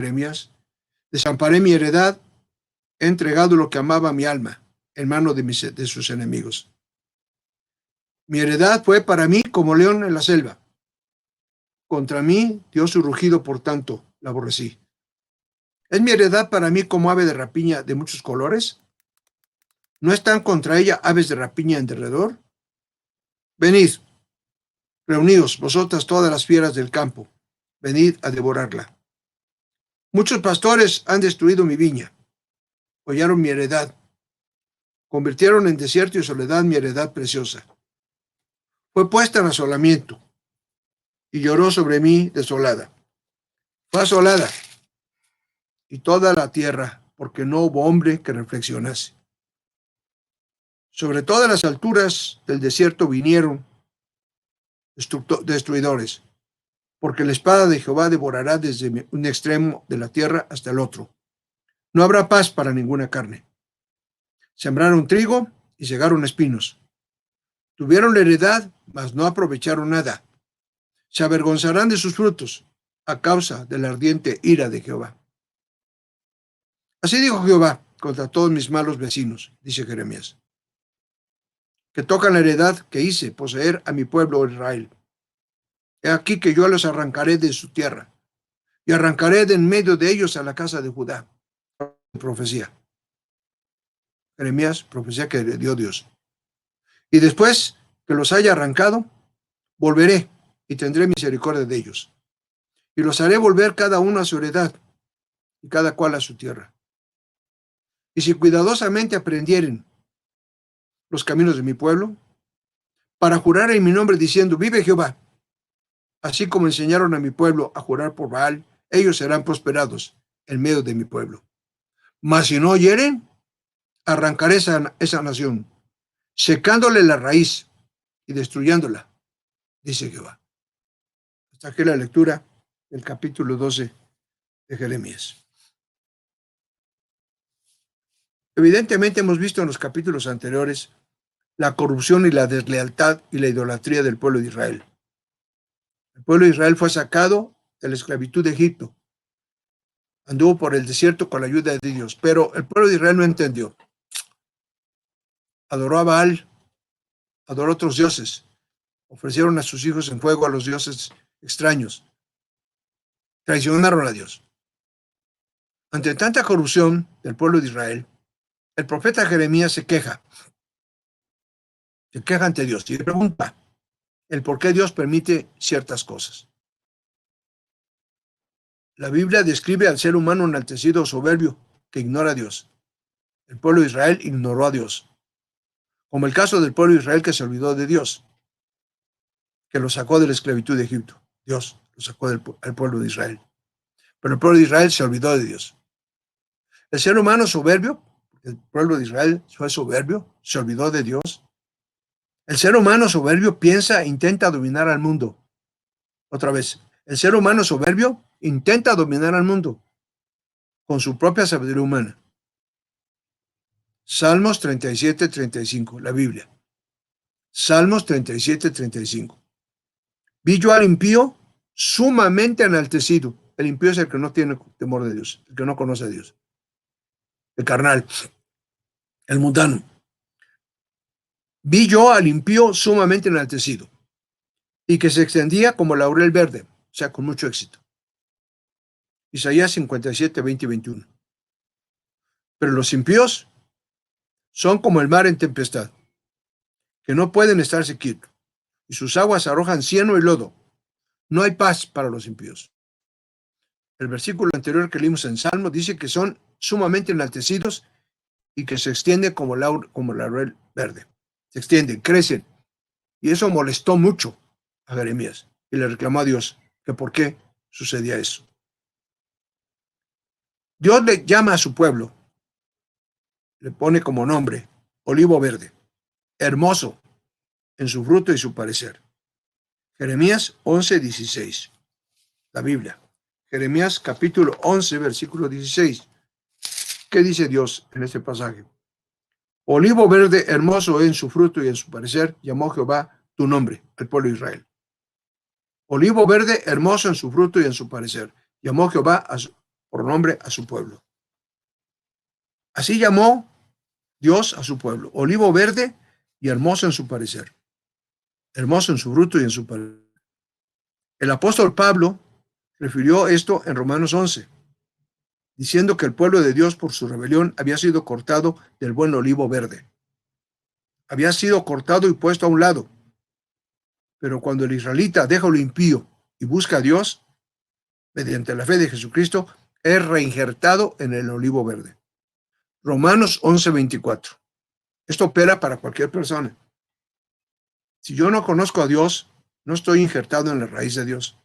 Jeremías. Desamparé mi heredad, he entregado lo que amaba mi alma en mano de sus enemigos. Mi heredad fue para mí como león en la selva. Contra mí dio su rugido, por tanto, la aborrecí. ¿Es mi heredad para mí como ave de rapiña de muchos colores? ¿No están contra ella aves de rapiña en derredor? Venid, reuníos, vosotras todas las fieras del campo, venid a devorarla. Muchos pastores han destruido mi viña, hollaron mi heredad, convirtieron en desierto y soledad mi heredad preciosa. Fue puesta en asolamiento y lloró sobre mí desolada. Fue asolada y toda la tierra, porque no hubo hombre que reflexionase. Sobre todas las alturas del desierto vinieron destruidores, porque la espada de Jehová devorará desde un extremo de la tierra hasta el otro. No habrá paz para ninguna carne. Sembraron trigo y segaron espinos. Tuvieron la heredad, mas no aprovecharon nada. Se avergonzarán de sus frutos a causa de la ardiente ira de Jehová. Así dijo Jehová contra todos mis malos vecinos, dice Jeremías, que tocan la heredad que hice poseer a mi pueblo Israel. He aquí que yo los arrancaré de su tierra y arrancaré de en medio de ellos a la casa de Judá. Profecía. Jeremías, profecía que le dio Dios. Y después que los haya arrancado, volveré y tendré misericordia de ellos. Y los haré volver cada uno a su heredad y cada cual a su tierra. Y si cuidadosamente aprendieren los caminos de mi pueblo, para jurar en mi nombre diciendo, vive Jehová, así como enseñaron a mi pueblo a jurar por Baal, ellos serán prosperados en medio de mi pueblo. Mas si no oyeren, arrancaré esa nación, secándole la raíz y destruyéndola, dice Jehová. Hasta aquí la lectura del capítulo 12 de Jeremías. Evidentemente hemos visto en los capítulos anteriores la corrupción y la deslealtad y la idolatría del pueblo de Israel. El pueblo de Israel fue sacado de la esclavitud de Egipto. Anduvo por el desierto con la ayuda de Dios, pero el pueblo de Israel no entendió. Adoró a Baal, adoró a otros dioses, ofrecieron a sus hijos en fuego a los dioses extraños, traicionaron a Dios. Ante tanta corrupción del pueblo de Israel, el profeta Jeremías se queja ante Dios y le pregunta el por qué Dios permite ciertas cosas. La Biblia describe al ser humano enaltecido o soberbio que ignora a Dios. El pueblo de Israel ignoró a Dios, como el caso del pueblo de Israel que se olvidó de Dios, que lo sacó de la esclavitud de Egipto. Dios lo sacó al pueblo de Israel. Pero el pueblo de Israel se olvidó de Dios. El ser humano soberbio, el pueblo de Israel fue soberbio, se olvidó de Dios. El ser humano soberbio piensa e intenta dominar al mundo. Otra vez, el ser humano soberbio intenta dominar al mundo con su propia sabiduría humana. Salmos 37, 35, la Biblia. Salmos 37, 35. Vi yo al impío sumamente enaltecido. El impío es el que no tiene temor de Dios, el que no conoce a Dios. El carnal, el mundano. Vi yo al impío sumamente enaltecido y que se extendía como laurel verde, o sea, con mucho éxito. Isaías 57, 20 y 21. Pero los impíos son como el mar en tempestad, que no pueden estarse quietos, y sus aguas arrojan cieno y lodo. No hay paz para los impíos. El versículo anterior que leímos en Salmo dice que son sumamente enaltecidos y que se extienden como laurel verde. Se extienden, crecen. Y eso molestó mucho a Jeremías y le reclamó a Dios que por qué sucedía eso. Dios le llama a su pueblo, le pone como nombre olivo verde, hermoso en su fruto y su parecer. Jeremías 11, 16. La Biblia. Jeremías capítulo 11, versículo 16. ¿Qué dice Dios en este pasaje? Olivo verde, hermoso en su fruto y en su parecer, llamó Jehová tu nombre, el pueblo de Israel. Olivo verde, hermoso en su fruto y en su parecer, llamó Jehová por nombre a su pueblo. Así llamó Dios a su pueblo, olivo verde y hermoso en su parecer, hermoso en su fruto y en su parecer. El apóstol Pablo refirió esto en Romanos 11, diciendo que el pueblo de Dios por su rebelión había sido cortado del buen olivo verde. Había sido cortado y puesto a un lado. Pero cuando el israelita deja lo impío y busca a Dios, mediante la fe de Jesucristo, es reinjertado en el olivo verde. Romanos 11:24. Esto opera para cualquier persona. Si yo no conozco a Dios, no estoy injertado en la raíz de Dios.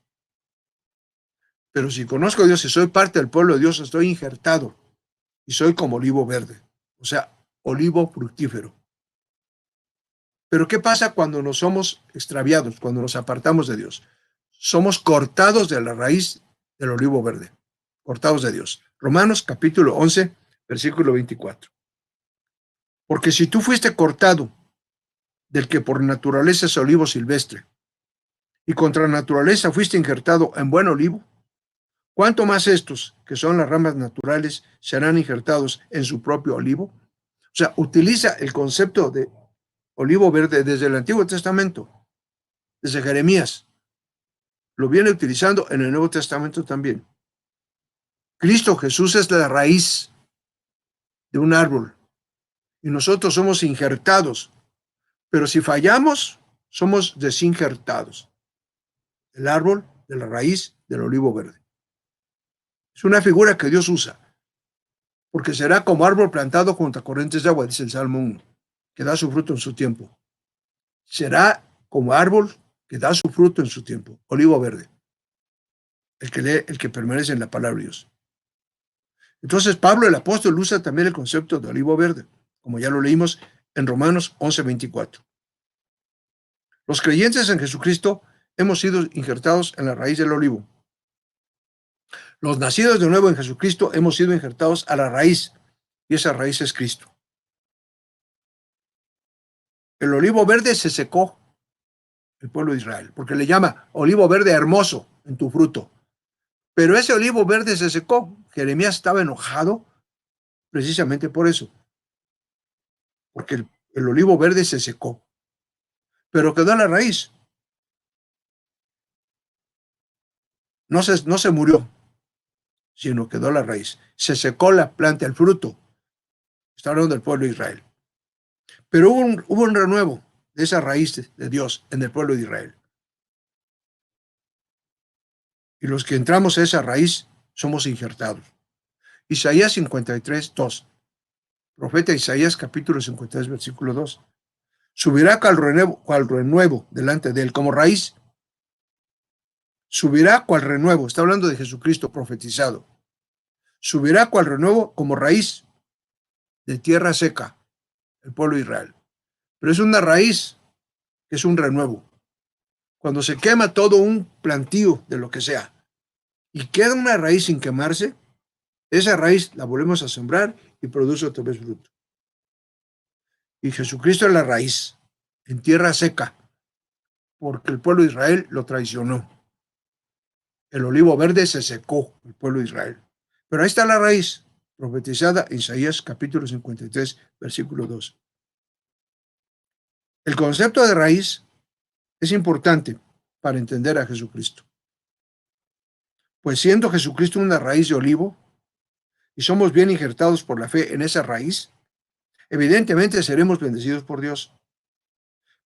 Pero si conozco a Dios y soy parte del pueblo de Dios, estoy injertado y soy como olivo verde, o sea, olivo fructífero. Pero ¿qué pasa cuando nos somos extraviados, cuando nos apartamos de Dios? Somos cortados de la raíz del olivo verde, cortados de Dios. Romanos capítulo 11, versículo 24. Porque si tú fuiste cortado del que por naturaleza es olivo silvestre, y contra naturaleza fuiste injertado en buen olivo, ¿cuánto más estos, que son las ramas naturales, serán injertados en su propio olivo? O sea, utiliza el concepto de olivo verde desde el Antiguo Testamento, desde Jeremías. Lo viene utilizando en el Nuevo Testamento también. Cristo Jesús es la raíz de un árbol y nosotros somos injertados, pero si fallamos, somos desinjertados. El árbol de la raíz del olivo verde. Es una figura que Dios usa, porque será como árbol plantado junto a corrientes de agua, dice el Salmo 1, que da su fruto en su tiempo. Será como árbol que da su fruto en su tiempo, olivo verde, el que lee, el que permanece en la palabra de Dios. Entonces Pablo el apóstol usa también el concepto de olivo verde, como ya lo leímos en Romanos 11:24. Los creyentes en Jesucristo hemos sido injertados en la raíz del olivo. Los nacidos de nuevo en Jesucristo hemos sido injertados a la raíz, y esa raíz es Cristo. El olivo verde se secó, el pueblo de Israel, porque le llama olivo verde hermoso en tu fruto. Pero ese olivo verde se secó. Jeremías estaba enojado precisamente por eso, porque el olivo verde se secó, pero quedó en la raíz. No se murió, sino quedó la raíz. Se secó la planta, el fruto. Está hablando del pueblo de Israel. Pero hubo un renuevo de esa raíz de Dios en el pueblo de Israel. Y los que entramos a esa raíz somos injertados. Isaías 53:2. Profeta Isaías capítulo 53, versículo 2. Subirá cual renuevo delante de él como raíz. Subirá cual renuevo. Está hablando de Jesucristo profetizado. Subirá cual renuevo como raíz de tierra seca, el pueblo de Israel. Pero es una raíz que es un renuevo. Cuando se quema todo un plantío de lo que sea y queda una raíz sin quemarse, esa raíz la volvemos a sembrar y produce otra vez fruto. Y Jesucristo es la raíz en tierra seca, porque el pueblo de Israel lo traicionó. El olivo verde se secó, el pueblo de Israel. Pero ahí está la raíz, profetizada en Isaías capítulo 53, versículo 2. El concepto de raíz es importante para entender a Jesucristo. Pues siendo Jesucristo una raíz de olivo y somos bien injertados por la fe en esa raíz, evidentemente seremos bendecidos por Dios.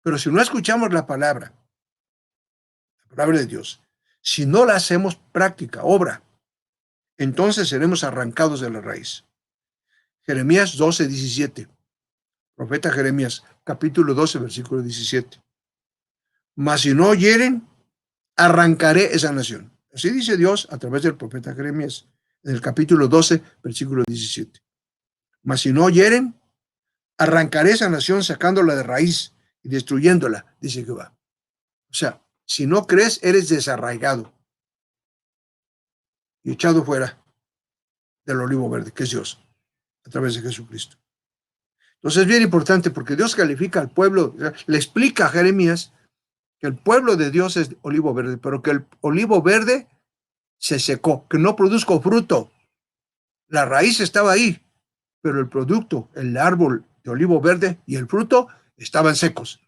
Pero si no escuchamos la palabra de Dios, si no la hacemos práctica, obra, entonces seremos arrancados de la raíz. Jeremías 12:17. Profeta Jeremías, capítulo 12, versículo 17. Mas si no oyeren, arrancaré esa nación. Así dice Dios a través del profeta Jeremías, en el capítulo 12, versículo 17. Mas si no oyeren, arrancaré esa nación sacándola de raíz y destruyéndola, dice Jehová. O sea, si no crees, eres desarraigado y echado fuera del olivo verde, que es Dios, a través de Jesucristo. Entonces es bien importante porque Dios califica al pueblo, le explica a Jeremías que el pueblo de Dios es olivo verde, pero que el olivo verde se secó, que no produzca fruto. La raíz estaba ahí, pero el producto, el árbol de olivo verde y el fruto estaban secos,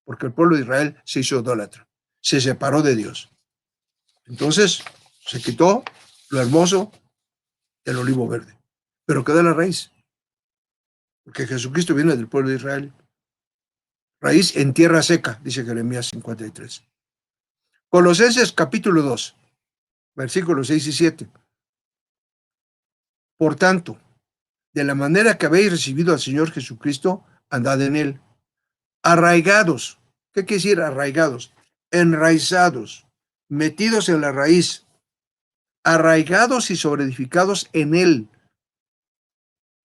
porque el pueblo de Israel se hizo idólatra, se separó de Dios. Entonces se quitó lo hermoso del olivo verde, pero quedó la raíz, porque Jesucristo viene del pueblo de Israel. Raíz en tierra seca, dice Jeremías 53. Colosenses capítulo 2, versículos 6 y 7. Por tanto, de la manera que habéis recibido al Señor Jesucristo, andad en él, arraigados. ¿Qué quiere decir arraigados? Enraizados, metidos en la raíz, arraigados y sobreedificados en él.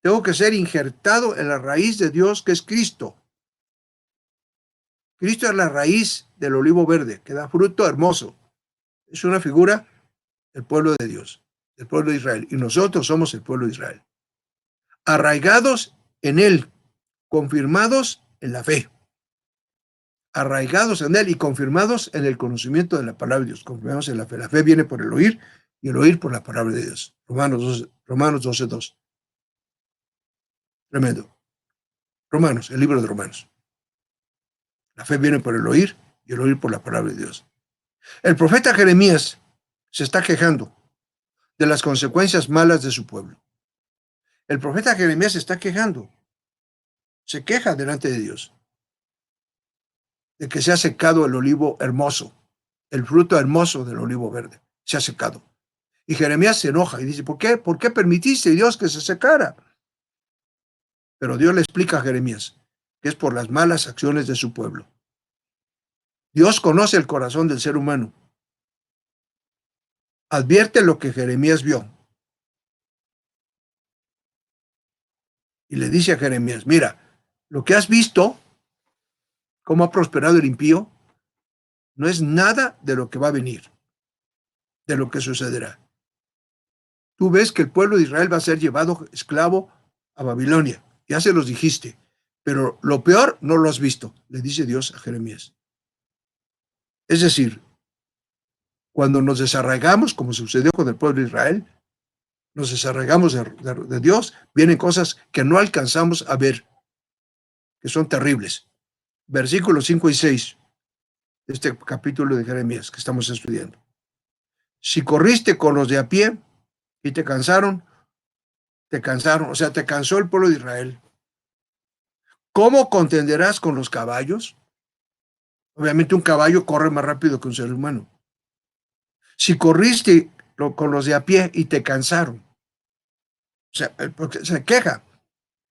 Tengo que ser injertado en la raíz de Dios, que es Cristo. Cristo es la raíz del olivo verde, que da fruto hermoso. Es una figura del pueblo de Dios, del pueblo de Israel. Y nosotros somos el pueblo de Israel. Arraigados en él, confirmados en la fe. Arraigados en él y confirmados en el conocimiento de la palabra de Dios. Confirmados en la fe. La fe viene por el oír y el oír por la palabra de Dios. Romanos 12, 2. Tremendo. Romanos, el libro de Romanos. La fe viene por el oír y el oír por la palabra de Dios. El profeta Jeremías se está quejando de las consecuencias malas de su pueblo. El profeta Jeremías se está quejando. Se queja delante de Dios de que se ha secado el olivo hermoso, el fruto hermoso del olivo verde. Se ha secado. Y Jeremías se enoja y dice, ¿por qué? ¿Por qué permitiste, Dios, que se secara? Pero Dios le explica a Jeremías que es por las malas acciones de su pueblo. Dios conoce el corazón del ser humano. Advierte lo que Jeremías vio. Y le dice a Jeremías, mira, lo que has visto, cómo ha prosperado el impío, no es nada de lo que va a venir, de lo que sucederá. Tú ves que el pueblo de Israel va a ser llevado esclavo a Babilonia. Ya se los dijiste, pero lo peor no lo has visto, le dice Dios a Jeremías. Es decir, cuando nos desarraigamos, como sucedió con el pueblo de Israel, nos desarraigamos de Dios, vienen cosas que no alcanzamos a ver, que son terribles. Versículos 5 y 6 de este capítulo de Jeremías que estamos estudiando. Si corriste con los de a pie y te cansaron, o sea, te cansó el pueblo de Israel. ¿Cómo contenderás con los caballos? Obviamente un caballo corre más rápido que un ser humano. Si corriste con los de a pie y te cansaron, o sea, porque se queja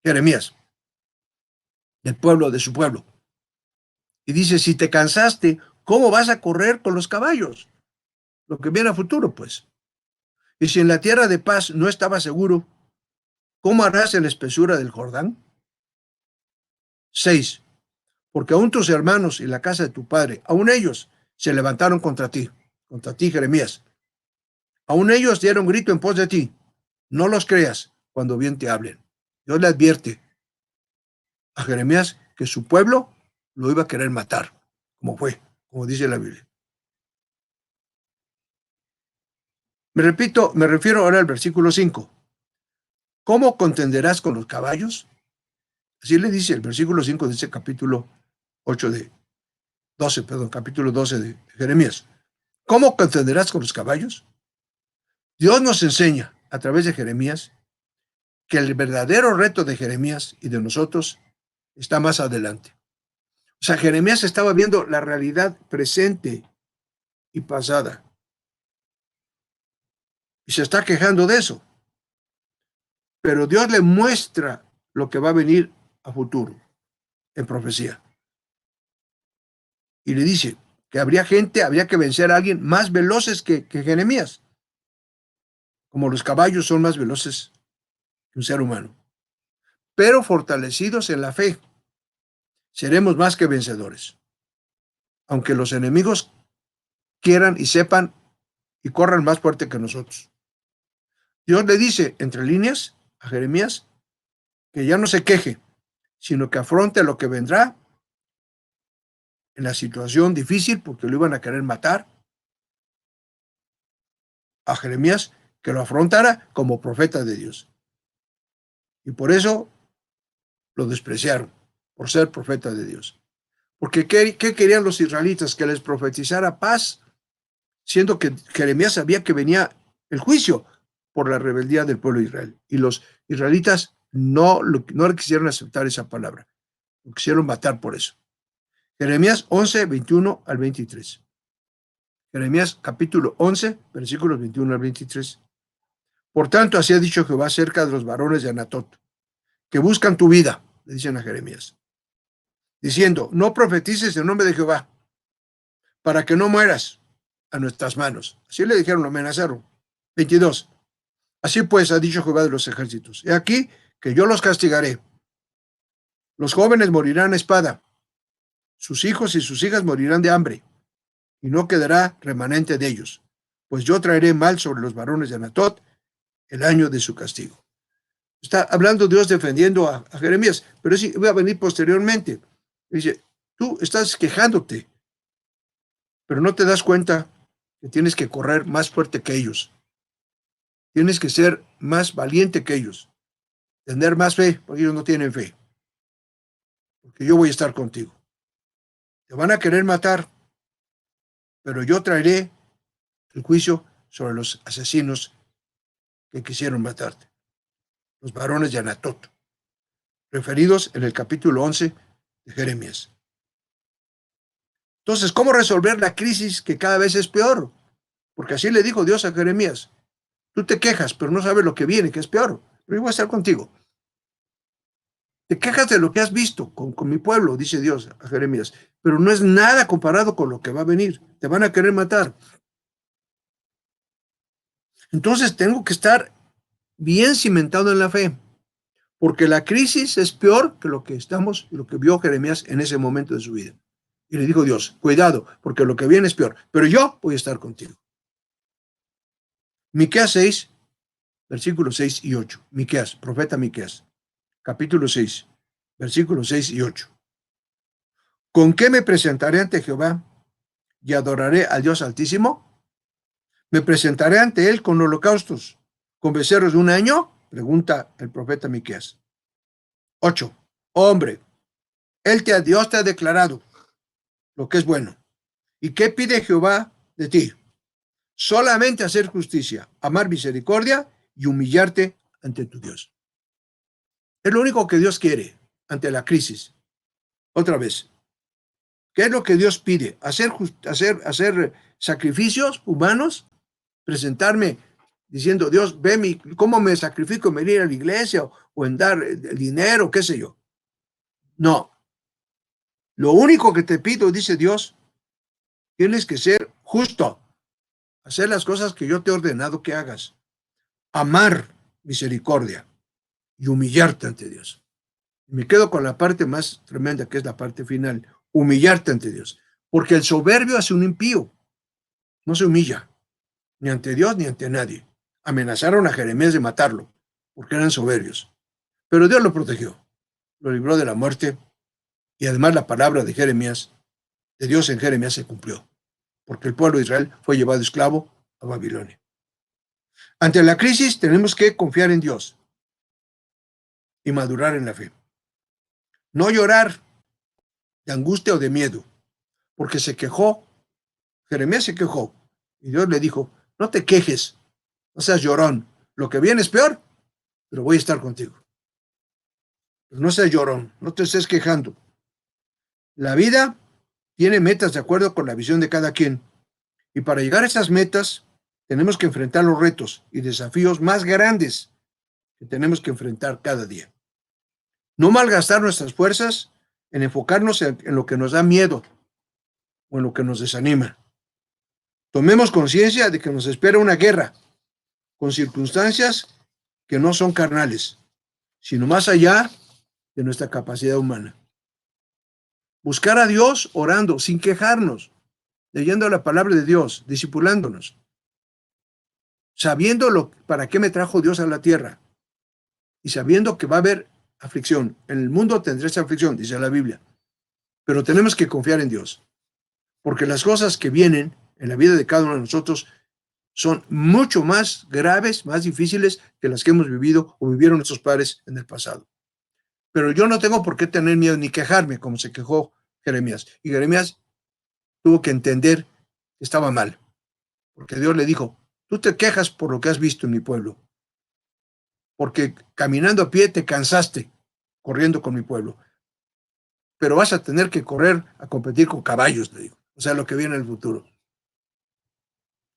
Jeremías del pueblo, de su pueblo. Y dice, si te cansaste, ¿cómo vas a correr con los caballos? Lo que viene a futuro, pues. Y si en la tierra de paz no estabas seguro, ¿cómo harás en la espesura del Jordán? 6. Porque aún tus hermanos y la casa de tu padre, aún ellos se levantaron contra ti, Jeremías. Aún ellos dieron grito en pos de ti. No los creas cuando bien te hablen. Dios le advierte a Jeremías que su pueblo lo iba a querer matar, como dice la Biblia. Me refiero ahora al versículo 5. ¿Cómo contenderás con los caballos? Así le dice el versículo 5 de ese capítulo 8 de 12, perdón, capítulo 12 de Jeremías. ¿Cómo contenderás con los caballos? Dios nos enseña a través de Jeremías que el verdadero reto de Jeremías y de nosotros está más adelante. O sea, Jeremías estaba viendo la realidad presente y pasada. Y se está quejando de eso. Pero Dios le muestra lo que va a venir a futuro, en profecía. Y le dice que habría que vencer a alguien más veloces que Jeremías. Como los caballos son más veloces que un ser humano. Pero fortalecidos en la fe, seremos más que vencedores. Aunque los enemigos quieran y sepan y corran más fuerte que nosotros. Dios le dice, entre líneas, a Jeremías, que ya no se queje, sino que afronte lo que vendrá en la situación difícil, porque lo iban a querer matar. A Jeremías, que lo afrontara como profeta de Dios. Y por eso lo despreciaron, por ser profeta de Dios. Porque ¿qué querían los israelitas? Que les profetizara paz, siendo que Jeremías sabía que venía el juicio por la rebeldía del pueblo de Israel. Y los israelitas no quisieron aceptar esa palabra, lo quisieron matar por eso. Jeremías 11, 21 al 23. Jeremías capítulo 11, versículos 21 al 23. Por tanto, así ha dicho Jehová acerca de los varones de Anatot, que buscan tu vida, le dicen a Jeremías, diciendo, no profetices en nombre de Jehová, para que no mueras a nuestras manos. Así le dijeron, lo amenazaron. 22. Así pues ha dicho Jehová de los ejércitos, he aquí que yo los castigaré. Los jóvenes morirán a espada, sus hijos y sus hijas morirán de hambre, y no quedará remanente de ellos, pues yo traeré mal sobre los varones de Anatot el año de su castigo. Está hablando Dios defendiendo a Jeremías, pero sí va a venir posteriormente. Dice, tú estás quejándote, pero no te das cuenta que tienes que correr más fuerte que ellos. Tienes que ser más valiente que ellos, tener más fe, porque ellos no tienen fe. Porque yo voy a estar contigo. Te van a querer matar, pero yo traeré el juicio sobre los asesinos que quisieron matarte, los varones de Anatot, referidos en el capítulo 11 de Jeremías. Entonces, ¿cómo resolver la crisis que cada vez es peor? Porque así le dijo Dios a Jeremías, tú te quejas, pero no sabes lo que viene, que es peor, pero yo voy a estar contigo. Te quejas de lo que has visto con mi pueblo, dice Dios a Jeremías, pero no es nada comparado con lo que va a venir. Te van a querer matar. Entonces tengo que estar bien cimentado en la fe, porque la crisis es peor que lo que vio Jeremías en ese momento de su vida. Y le dijo Dios, cuidado, porque lo que viene es peor, pero yo voy a estar contigo. Miqueas 6, versículos 6 y 8. Miqueas, profeta Miqueas, capítulo 6, versículos 6 y 8. ¿Con qué me presentaré ante Jehová y adoraré al Dios Altísimo? ¿Me presentaré ante él con holocaustos, con becerros de un año? Pregunta el profeta Miqueas. 8. Hombre, Dios te ha declarado lo que es bueno. ¿Y qué pide Jehová de ti? Solamente hacer justicia, amar misericordia y humillarte ante tu Dios. Es lo único que Dios quiere ante la crisis. Otra vez, ¿qué es lo que Dios pide? Hacer sacrificios humanos, presentarme diciendo, Dios, ve cómo me sacrifico en venir a la iglesia o en dar el dinero, qué sé yo. No. Lo único que te pido, dice Dios, tienes que ser justo, hacer las cosas que yo te he ordenado que hagas, amar misericordia y humillarte ante Dios. Me quedo con la parte más tremenda, que es la parte final, humillarte ante Dios. Porque el soberbio hace un impío, no se humilla, ni ante Dios ni ante nadie. Amenazaron a Jeremías de matarlo, porque eran soberbios. Pero Dios lo protegió, lo libró de la muerte, y además la palabra de Jeremías, de Dios en Jeremías se cumplió, porque el pueblo de Israel fue llevado esclavo a Babilonia. Ante la crisis tenemos que confiar en Dios y madurar en la fe. No llorar de angustia o de miedo, porque se quejó, Jeremías se quejó, y Dios le dijo, no te quejes, no seas llorón, lo que viene es peor, pero voy a estar contigo. Pero no seas llorón, no te estés quejando. La vida tiene metas de acuerdo con la visión de cada quien, y para llegar a esas metas tenemos que enfrentar los retos y desafíos más grandes que tenemos que enfrentar cada día. No malgastar nuestras fuerzas en enfocarnos en lo que nos da miedo o en lo que nos desanima. Tomemos conciencia de que nos espera una guerra con circunstancias que no son carnales, sino más allá de nuestra capacidad humana. Buscar a Dios orando, sin quejarnos, leyendo la palabra de Dios, discipulándonos, sabiendo para qué me trajo Dios a la tierra y sabiendo que va a haber aflicción. En el mundo tendréis aflicción, dice la Biblia, pero tenemos que confiar en Dios, porque las cosas que vienen en la vida de cada uno de nosotros son mucho más graves, más difíciles que las que hemos vivido o vivieron nuestros padres en el pasado. Pero yo no tengo por qué tener miedo ni quejarme, como se quejó Jeremías. Y Jeremías tuvo que entender que estaba mal, porque Dios le dijo, tú te quejas por lo que has visto en mi pueblo, porque caminando a pie te cansaste corriendo con mi pueblo, pero vas a tener que correr a competir con caballos, le digo. O sea, lo que viene en el futuro.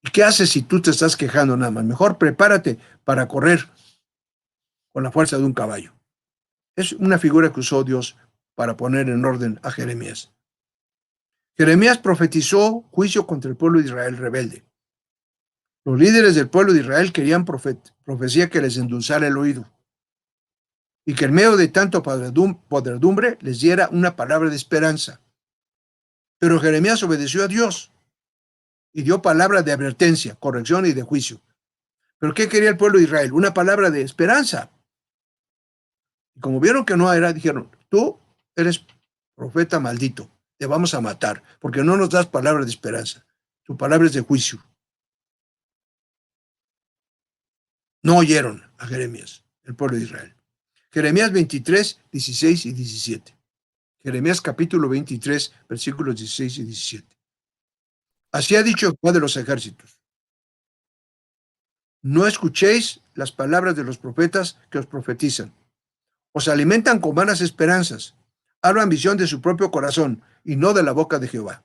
¿Y qué haces si tú te estás quejando nada más? Mejor prepárate para correr con la fuerza de un caballo. Es una figura que usó Dios para poner en orden a Jeremías. Jeremías profetizó juicio contra el pueblo de Israel rebelde. Los líderes del pueblo de Israel querían profecía que les endulzara el oído y que en medio de tanto podredumbre les diera una palabra de esperanza. Pero Jeremías obedeció a Dios y dio palabra de advertencia, corrección y de juicio. ¿Pero qué quería el pueblo de Israel? Una palabra de esperanza. Y como vieron que no era, dijeron, tú eres profeta maldito, te vamos a matar, porque no nos das palabras de esperanza, tu palabra es de juicio. No oyeron a Jeremías, el pueblo de Israel. Jeremías 23, 16 y 17. Jeremías capítulo 23, versículos 16 y 17. Así ha dicho Jehová de los ejércitos. No escuchéis las palabras de los profetas que os profetizan. Os alimentan con vanas esperanzas. Hablan visión de su propio corazón y no de la boca de Jehová.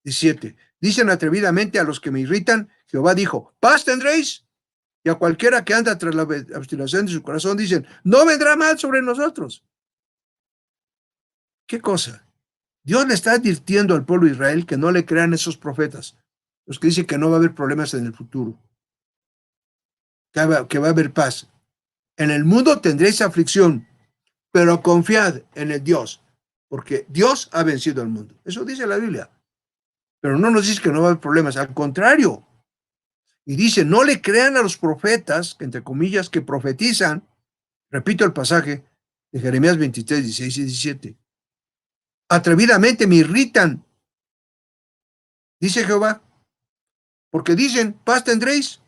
17. Dicen atrevidamente a los que me irritan, Jehová dijo, paz tendréis. Y a cualquiera que anda tras la obstinación de su corazón dicen, no vendrá mal sobre nosotros. ¿Qué cosa? Dios le está advirtiendo al pueblo de Israel que no le crean esos profetas, los que dicen que no va a haber problemas en el futuro, que va a haber paz. En el mundo tendréis aflicción, pero confiad en el Dios, porque Dios ha vencido al mundo. Eso dice la Biblia. Pero no nos dice que no va a haber problemas, al contrario. Y dice, no le crean a los profetas, entre comillas, que profetizan, repito el pasaje de Jeremías 23, 16 y 17. Atrevidamente me irritan, dice Jehová, porque dicen, paz tendréis,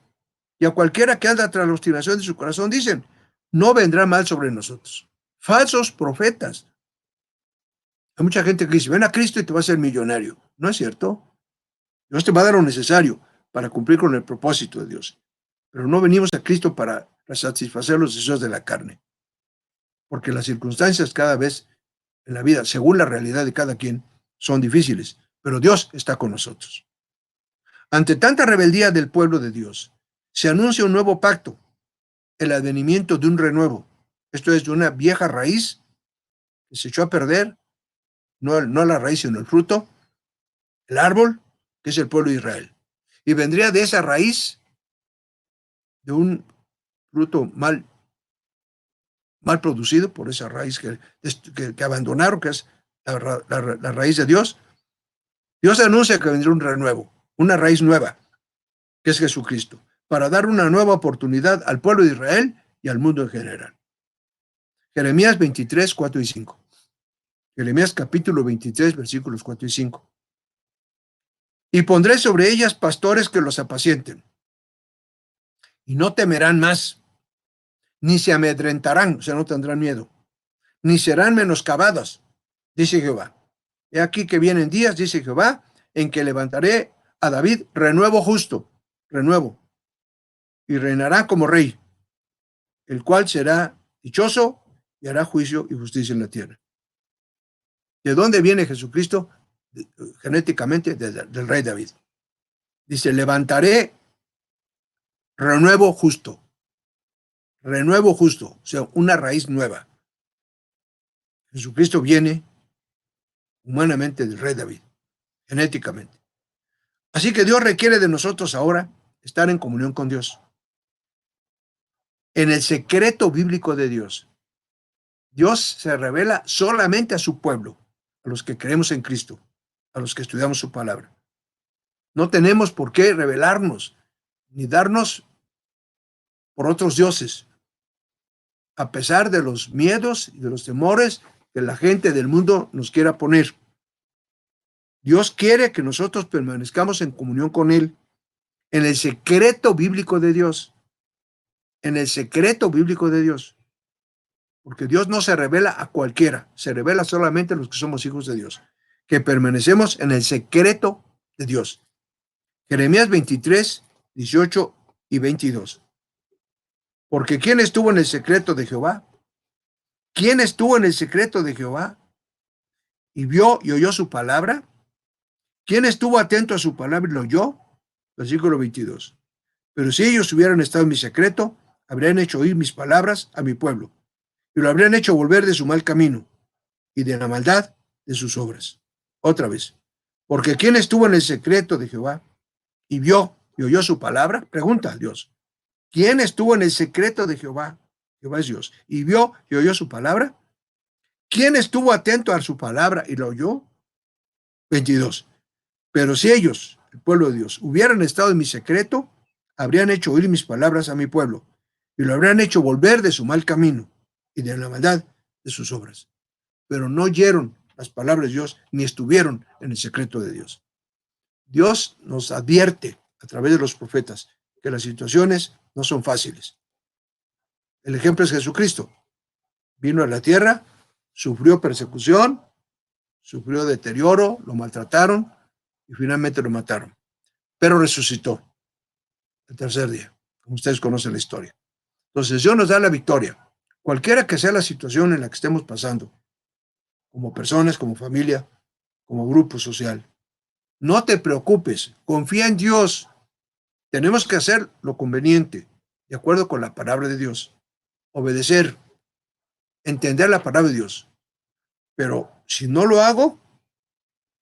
y a cualquiera que anda tras la obstinación de su corazón dicen, no vendrá mal sobre nosotros. Falsos profetas. Hay mucha gente que dice, ven a Cristo y te vas a ser millonario. No es cierto. Dios te va a dar lo necesario para cumplir con el propósito de Dios. Pero no venimos a Cristo para satisfacer los deseos de la carne. Porque las circunstancias cada vez en la vida, según la realidad de cada quien, son difíciles. Pero Dios está con nosotros. Ante tanta rebeldía del pueblo de Dios, se anuncia un nuevo pacto, el advenimiento de un renuevo. Esto es de una vieja raíz que se echó a perder, no la raíz, sino el fruto, el árbol, que es el pueblo de Israel. Y vendría de esa raíz, de un fruto mal producido por esa raíz que abandonaron, que es la raíz de Dios. Dios anuncia que vendrá un renuevo, una raíz nueva, que es Jesucristo, para dar una nueva oportunidad al pueblo de Israel y al mundo en general. Jeremías 23, 4 y 5. Jeremías capítulo 23, versículos 4 y 5. Y pondré sobre ellas pastores que los apacienten, y no temerán más, ni se amedrentarán, o sea, no tendrán miedo, ni serán menoscabadas, dice Jehová. He aquí que vienen días, dice Jehová, en que levantaré a David renuevo justo, renuevo, y reinará como rey, el cual será dichoso y hará juicio y justicia en la tierra. ¿De dónde viene Jesucristo? Genéticamente del rey David. Dice, levantaré renuevo justo, o sea, una raíz nueva. Jesucristo viene humanamente del rey David, genéticamente. Así que Dios requiere de nosotros ahora estar en comunión con Dios. En el secreto bíblico de Dios, Dios se revela solamente a su pueblo, a los que creemos en Cristo, a los que estudiamos su palabra. No tenemos por qué revelarnos ni darnos por otros dioses, a pesar de los miedos y de los temores que la gente del mundo nos quiera poner. Dios quiere que nosotros permanezcamos en comunión con Él en el secreto bíblico de Dios. En el secreto bíblico de Dios. Porque Dios no se revela a cualquiera, se revela solamente a los que somos hijos de Dios, que permanecemos en el secreto de Dios. Jeremías 23, 18 y 22. Porque ¿quién estuvo en el secreto de Jehová? ¿Quién estuvo en el secreto de Jehová y vio y oyó su palabra? ¿Quién estuvo atento a su palabra y lo oyó? Versículo 22. Pero si ellos hubieran estado en mi secreto, habrían hecho oír mis palabras a mi pueblo, y lo habrían hecho volver de su mal camino y de la maldad de sus obras. Otra vez. Porque ¿quién estuvo en el secreto de Jehová y vio y oyó su palabra? Pregunta a Dios. ¿Quién estuvo en el secreto de Jehová? Jehová es Dios. ¿Y vio y oyó su palabra? ¿Quién estuvo atento a su palabra y lo oyó? 22. Pero si ellos, el pueblo de Dios, hubieran estado en mi secreto, habrían hecho oír mis palabras a mi pueblo y lo habrían hecho volver de su mal camino y de la maldad de sus obras. Pero no oyeron las palabras de Dios ni estuvieron en el secreto de Dios. Dios nos advierte a través de los profetas que las situaciones no son fáciles. El ejemplo es Jesucristo. Vino a la tierra, sufrió persecución, sufrió deterioro, lo maltrataron y finalmente lo mataron. Pero resucitó el tercer día, como ustedes conocen la historia. Entonces Dios nos da la victoria, cualquiera que sea la situación en la que estemos pasando, como personas, como familia, como grupo social. No te preocupes, confía en Dios. Tenemos que hacer lo conveniente, de acuerdo con la palabra de Dios. Obedecer, entender la palabra de Dios. Pero si no lo hago,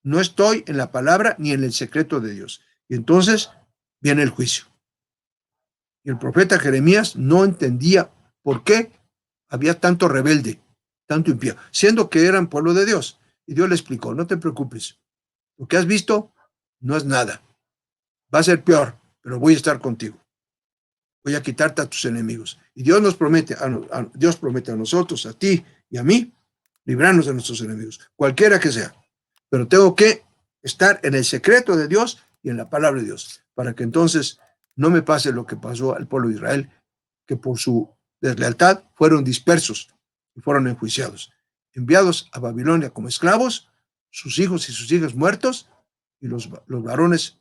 no estoy en la palabra ni en el secreto de Dios. Y entonces viene el juicio. Y el profeta Jeremías no entendía por qué había tanto rebelde, tanto impío, siendo que eran pueblo de Dios. Y Dios le explicó, no te preocupes, lo que has visto no es nada. Va a ser peor, pero voy a estar contigo. Voy a quitarte a tus enemigos. Y Dios nos promete, Dios promete a nosotros, a ti y a mí, librarnos de nuestros enemigos, cualquiera que sea. Pero tengo que estar en el secreto de Dios y en la palabra de Dios, para que entonces no me pase lo que pasó al pueblo de Israel, que por su deslealtad fueron dispersos y fueron enjuiciados, enviados a Babilonia como esclavos, sus hijos y sus hijas muertos, y los varones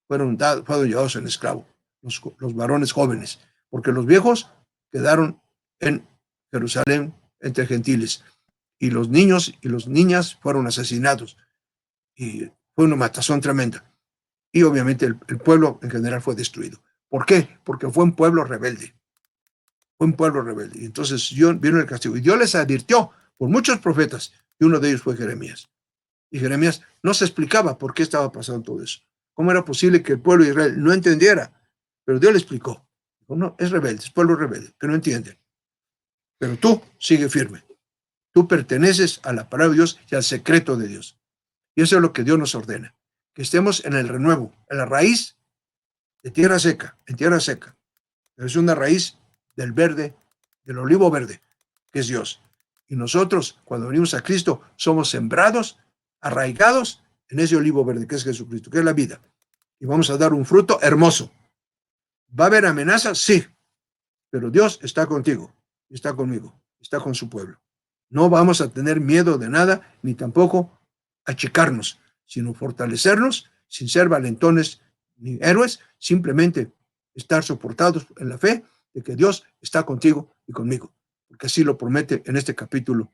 fueron llevados en esclavo, los varones jóvenes, porque los viejos quedaron en Jerusalén entre gentiles, y los niños y las niñas fueron asesinados, y fue una matazón tremenda. Y obviamente el pueblo en general fue destruido. ¿Por qué? Porque fue un pueblo rebelde. Fue un pueblo rebelde. Y entonces Dios vino el castigo. Y Dios les advirtió por muchos profetas, y uno de ellos fue Jeremías. Y Jeremías no se explicaba por qué estaba pasando todo eso. ¿Cómo era posible que el pueblo de Israel no entendiera? Pero Dios le explicó. Dijo, no, es rebelde, es pueblo rebelde, que no entiende. Pero tú sigue firme. Tú perteneces a la palabra de Dios y al secreto de Dios. Y eso es lo que Dios nos ordena. Que estemos en el renuevo, en la raíz de tierra seca, en tierra seca. Pero es una raíz del verde, del olivo verde, que es Dios. Y nosotros, cuando venimos a Cristo, somos sembrados, arraigados en ese olivo verde, que es Jesucristo, que es la vida. Y vamos a dar un fruto hermoso. ¿Va a haber amenazas? Sí. Pero Dios está contigo, está conmigo, está con su pueblo. No vamos a tener miedo de nada, ni tampoco achicarnos, sino fortalecernos sin ser valentones ni héroes, simplemente estar soportados en la fe de que Dios está contigo y conmigo, porque así lo promete en este capítulo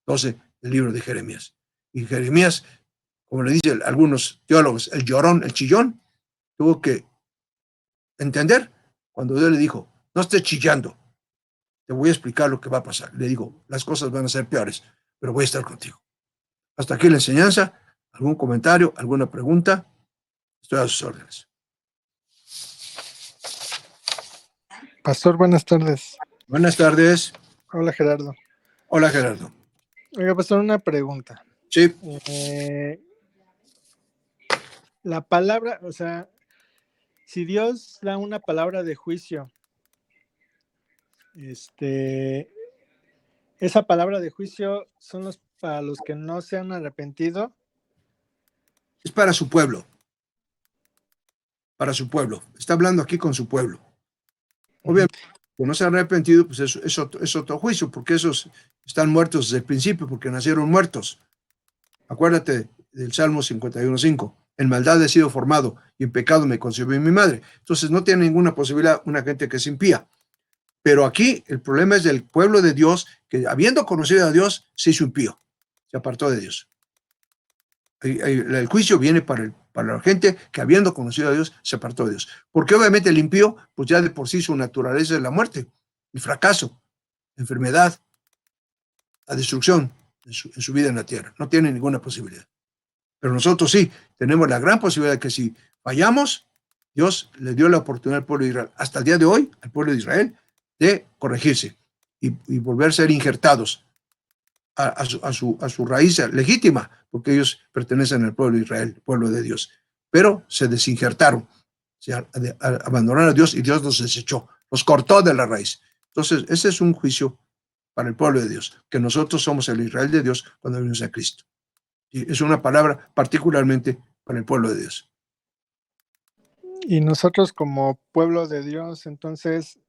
12 del libro de Jeremías. Y Jeremías, como le dicen algunos teólogos, el llorón, el chillón, tuvo que entender cuando Dios le dijo, no estés chillando, te voy a explicar lo que va a pasar. Le digo, las cosas van a ser peores, pero voy a estar contigo. Hasta aquí la enseñanza. ¿Algún comentario? ¿Alguna pregunta? Estoy a sus órdenes. Pastor, buenas tardes. Buenas tardes. Hola, Gerardo. Hola, Gerardo. Oiga, pastor, una pregunta. Sí. La palabra, o sea, si Dios da una palabra de juicio, esa palabra de juicio son para los que no se han arrepentido. Es para su pueblo. para su pueblo. Está hablando aquí con su pueblo. Obviamente, cuando no se han arrepentido, pues es otro juicio, porque esos están muertos desde el principio, porque nacieron muertos. Acuérdate del Salmo 51:5. En maldad he sido formado y en pecado me concibió mi madre. Entonces no tiene ninguna posibilidad una gente que es impía. Pero aquí el problema es del pueblo de Dios, que habiendo conocido a Dios, se hizo impío, se apartó de Dios. El juicio viene para la gente que habiendo conocido a Dios, se apartó de Dios. Porque obviamente el impío, pues ya de por sí su naturaleza es la muerte, el fracaso, la enfermedad, la destrucción en su vida en la tierra. No tiene ninguna posibilidad. Pero nosotros sí, tenemos la gran posibilidad de que si fallamos, Dios le dio la oportunidad al pueblo de Israel, hasta el día de hoy, al pueblo de Israel, de corregirse y volver a ser injertados a su raíz legítima, porque ellos pertenecen al pueblo de Israel, el pueblo de Dios. Pero se desinjertaron, abandonaron a Dios y Dios los desechó, los cortó de la raíz. Entonces, ese es un juicio para el pueblo de Dios, que nosotros somos el Israel de Dios cuando venimos a Cristo. Y es una palabra particularmente para el pueblo de Dios. Y nosotros como pueblo de Dios, entonces,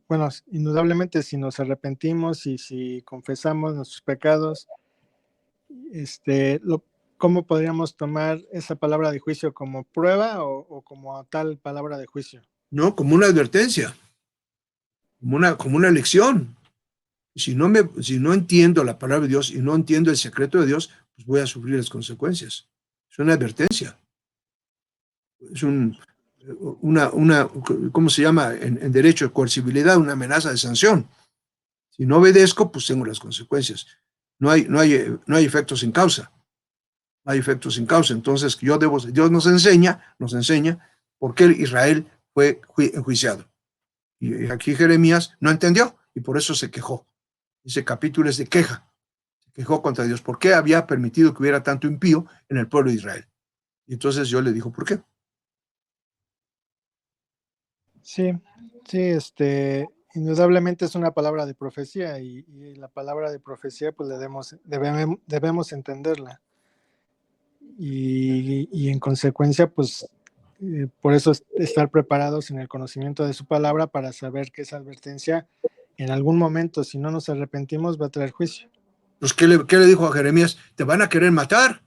bueno, indudablemente si nos arrepentimos y si confesamos nuestros pecados, ¿cómo podríamos tomar esa palabra de juicio? ¿Como prueba o como tal palabra de juicio? No, como una advertencia, como una lección. Si no entiendo la palabra de Dios y no entiendo el secreto de Dios, pues voy a sufrir las consecuencias. Es una advertencia. Es ¿cómo se llama en derecho de coercibilidad? Una amenaza de sanción. Si no obedezco, pues tengo las consecuencias. No hay efectos sin causa. No hay efectos sin causa. Entonces, Dios nos enseña por qué Israel fue enjuiciado. Y aquí Jeremías no entendió y por eso se quejó. Ese capítulo es de queja. Se quejó contra Dios. ¿Por qué había permitido que hubiera tanto impío en el pueblo de Israel? Y entonces yo le dijo, ¿por qué? Sí, indudablemente es una palabra de profecía y la palabra de profecía pues debemos entenderla y en consecuencia pues por eso estar preparados en el conocimiento de su palabra para saber que esa advertencia en algún momento, si no nos arrepentimos, va a traer juicio. Pues, ¿qué le dijo a Jeremías? Te van a querer matar,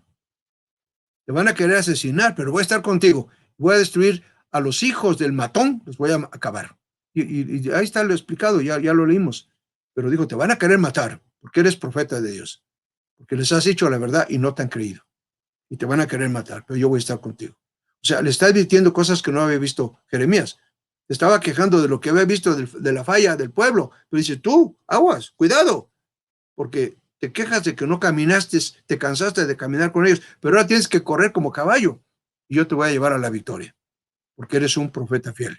te van a querer asesinar, pero voy a estar contigo. Voy a destruir a los hijos del matón, los voy a acabar. Y ahí está lo explicado, ya lo leímos. Pero dijo, te van a querer matar, porque eres profeta de Dios, porque les has dicho la verdad y no te han creído. Y te van a querer matar, pero yo voy a estar contigo. O sea, le está advirtiendo cosas que no había visto Jeremías. Estaba quejando de lo que había visto de la falla del pueblo. Pero dice, tú, aguas, cuidado, porque te quejas de que no caminaste, te cansaste de caminar con ellos, pero ahora tienes que correr como caballo y yo te voy a llevar a la victoria, porque eres un profeta fiel.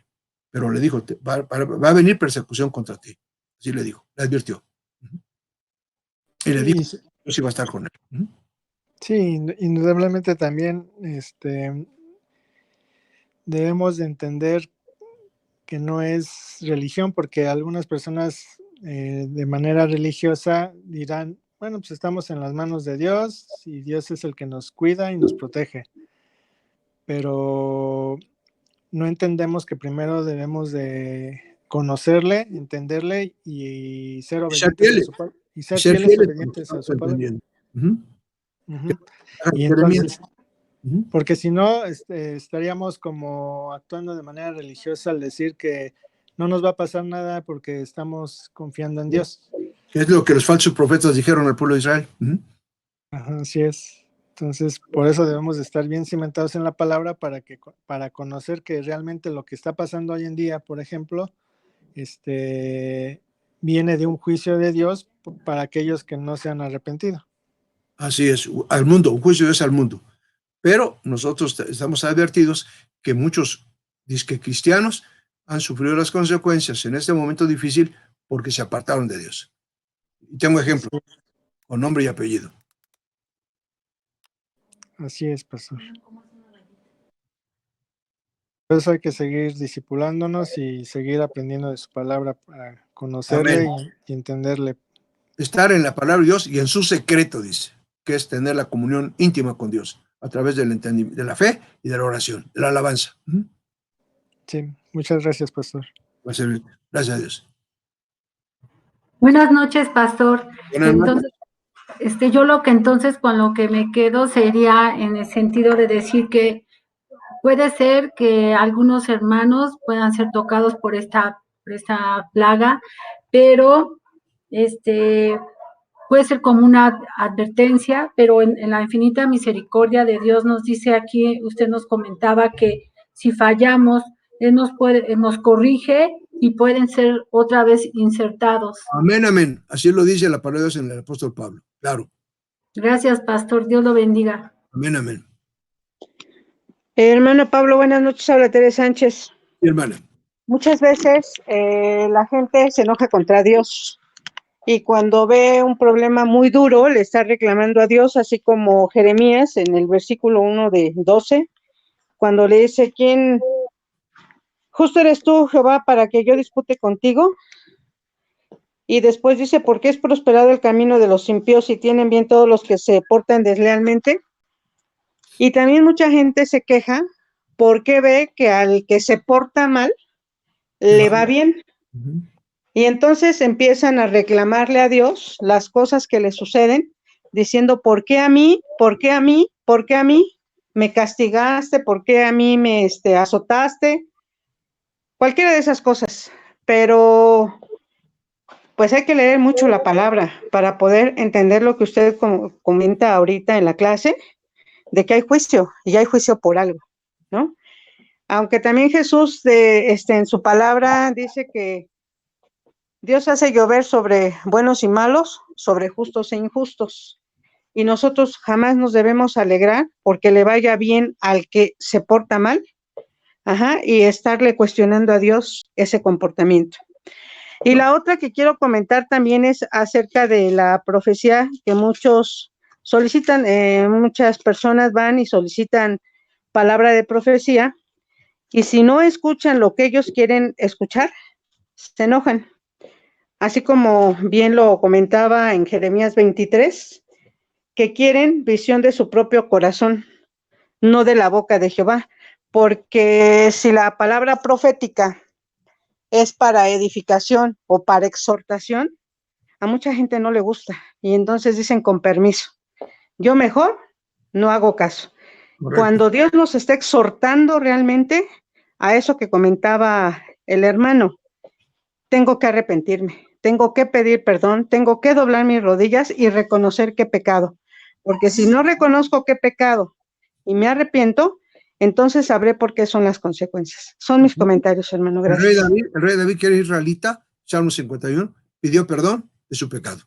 Pero le dijo, va a venir persecución contra ti. Así le dijo, le advirtió. Y le dijo, yo sí va a estar con él. Sí, indudablemente también debemos de entender que no es religión, porque algunas personas de manera religiosa dirán, bueno, pues estamos en las manos de Dios y Dios es el que nos cuida y nos protege. Pero no entendemos que primero debemos de conocerle, entenderle y ser obedientes a su palabra. Y ser fieles obedientes a su palabra. Y entonces, porque si no, estaríamos como actuando de manera religiosa al decir que no nos va a pasar nada porque estamos confiando en Dios. Es lo que los falsos profetas dijeron al pueblo de Israel. Ajá, así es. Entonces, por eso debemos de estar bien cimentados en la palabra para conocer que realmente lo que está pasando hoy en día, por ejemplo, viene de un juicio de Dios para aquellos que no se han arrepentido. Así es, al mundo, un juicio es al mundo. Pero nosotros estamos advertidos que muchos disque cristianos han sufrido las consecuencias en este momento difícil porque se apartaron de Dios. Y tengo ejemplo, con nombre y apellido. Así es, pastor. Por eso hay que seguir discipulándonos y seguir aprendiendo de su palabra para conocerle y entenderle. Estar en la palabra de Dios y en su secreto, dice, que es tener la comunión íntima con Dios a través del entendimiento, de la fe y de la oración, de la alabanza. Sí, muchas gracias, pastor. Va a ser, gracias a Dios. Buenas noches, pastor. Buenas noches. Entonces, yo lo que entonces con lo que me quedo sería en el sentido de decir que puede ser que algunos hermanos puedan ser tocados por esta plaga, pero puede ser como una advertencia, pero en la infinita misericordia de Dios nos dice aquí, usted nos comentaba que si fallamos, Él nos corrige y pueden ser otra vez insertados. Amén, amén. Así lo dice la palabra de Dios en el apóstol Pablo. Claro. Gracias, pastor. Dios lo bendiga. Amén, amén. Hermano Pablo, buenas noches. Habla Tere Sánchez. Mi hermana. Muchas veces la gente se enoja contra Dios y cuando ve un problema muy duro le está reclamando a Dios, así como Jeremías en el versículo 1 de 12, cuando le dice, ¿quién? Justo eres tú, Jehová, para que yo dispute contigo. Y después dice, ¿por qué es prosperado el camino de los impíos y tienen bien todos los que se portan deslealmente? Y también mucha gente se queja porque ve que al que se porta mal, le va bien. Uh-huh. Y entonces empiezan a reclamarle a Dios las cosas que le suceden, diciendo, ¿por qué a mí? ¿Por qué a mí? ¿Por qué a mí? ¿Me castigaste? ¿Por qué a mí me azotaste? Cualquiera de esas cosas. Pero pues hay que leer mucho la palabra para poder entender lo que usted comenta ahorita en la clase, de que hay juicio, y hay juicio por algo, ¿no? Aunque también Jesús en su palabra dice que Dios hace llover sobre buenos y malos, sobre justos e injustos. Y nosotros jamás nos debemos alegrar porque le vaya bien al que se porta mal, y estarle cuestionando a Dios ese comportamiento. Y la otra que quiero comentar también es acerca de la profecía que muchos solicitan, muchas personas van y solicitan palabra de profecía, y si no escuchan lo que ellos quieren escuchar, se enojan. Así como bien lo comentaba en Jeremías 23, que quieren visión de su propio corazón, no de la boca de Jehová, porque si la palabra profética es para edificación o para exhortación, a mucha gente no le gusta, y entonces dicen con permiso, yo mejor no hago caso. Correcto. Cuando Dios nos está exhortando realmente a eso que comentaba el hermano, tengo que arrepentirme, tengo que pedir perdón, tengo que doblar mis rodillas y reconocer que he pecado, porque si no reconozco que he pecado y me arrepiento, entonces sabré por qué son las consecuencias. Son mis comentarios, hermano, gracias. El rey David, que era israelita, Salmo 51, pidió perdón de su pecado.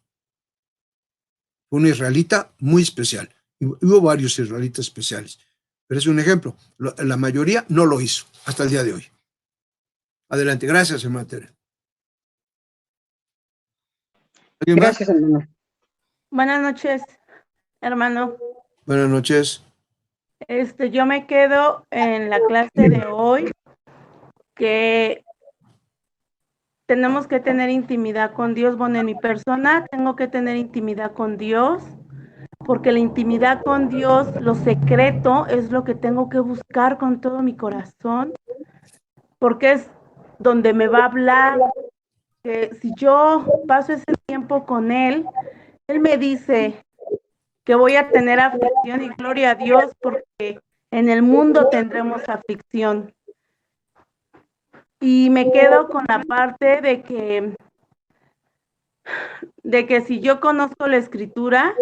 Fue un israelita muy especial. Hubo varios israelitas especiales, pero es un ejemplo. La mayoría no lo hizo hasta el día de hoy. Adelante, gracias, hermana Tere. Gracias, hermano. Buenas noches, hermano. Buenas noches. Yo me quedo en la clase de hoy que tenemos que tener intimidad con Dios. Bueno, en mi persona tengo que tener intimidad con Dios, porque la intimidad con Dios, lo secreto, es lo que tengo que buscar con todo mi corazón, porque es donde me va a hablar. Que si yo paso ese tiempo con Él, Él me dice que voy a tener aflicción, y gloria a Dios, porque en el mundo tendremos aflicción. Y me quedo con la parte de que si yo conozco la Escritura,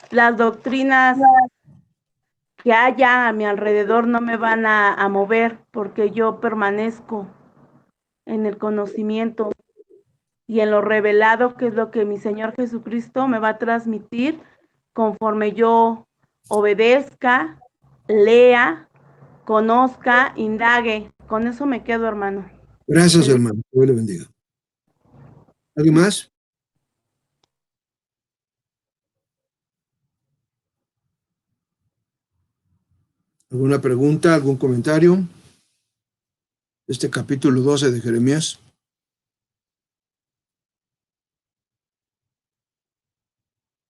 las doctrinas que haya a mi alrededor no me van a mover, porque yo permanezco en el conocimiento y en lo revelado, que es lo que mi Señor Jesucristo me va a transmitir conforme yo obedezca, lea, conozca, indague. Con eso me quedo, hermano. Gracias, hermano. Dios le bendiga. ¿Alguien más? ¿Alguna pregunta, algún comentario? Este capítulo 12 de Jeremías.